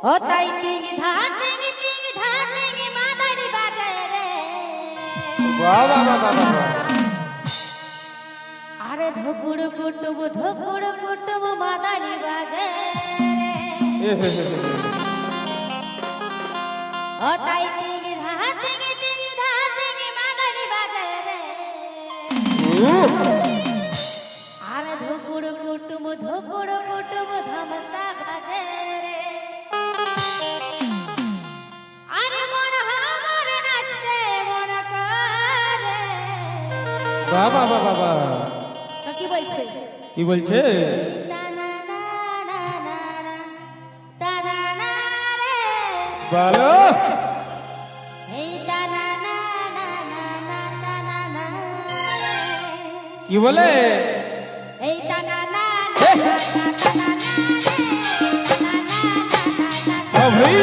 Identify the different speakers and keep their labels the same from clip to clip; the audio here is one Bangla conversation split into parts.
Speaker 1: ও তাই তিং ধা মাদারি বাজে রে
Speaker 2: বাহ বাহ বাহ বাহ বাহ।
Speaker 1: আরে ধুকুর কুটুব মাদারি বাজে রে ও তাই তিং ধা মাদারি বাজে রে আরে ধুকুর কুটুব ধামসা বাজে রে আরে মন আমার নাচতে মন করে
Speaker 2: বাহ বাহ বাহ বাহ বাহ।
Speaker 1: তো কি বলছে
Speaker 2: কি বলছে? বলো। কি বলে? ও ভাই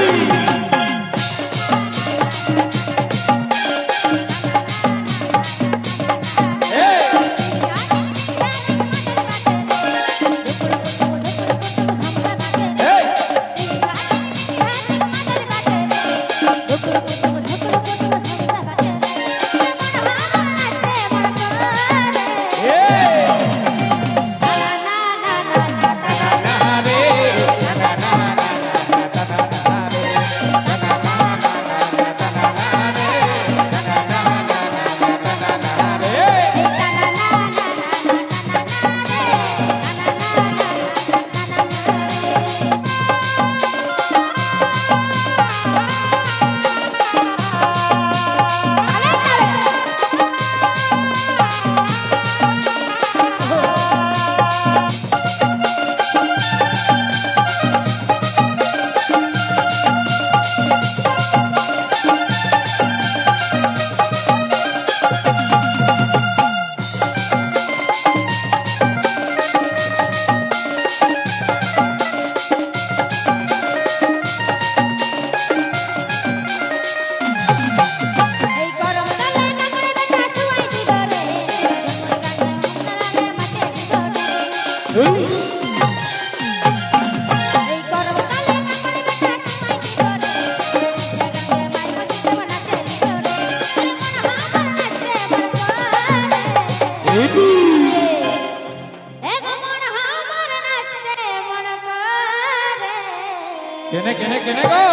Speaker 2: কেনে কেনে কেনে গো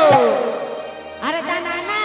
Speaker 1: আরে দানা না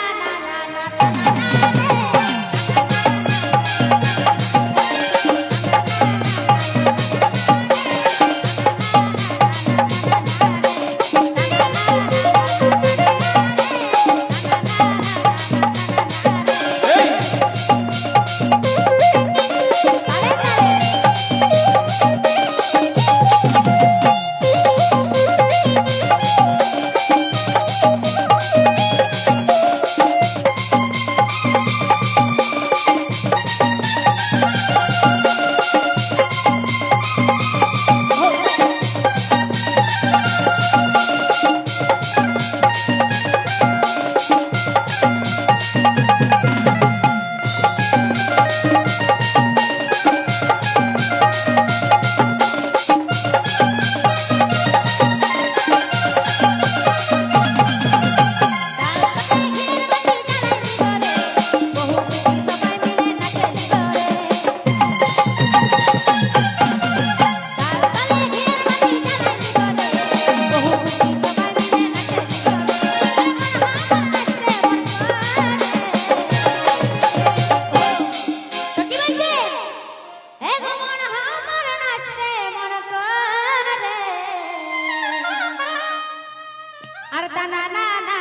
Speaker 1: আর দানা না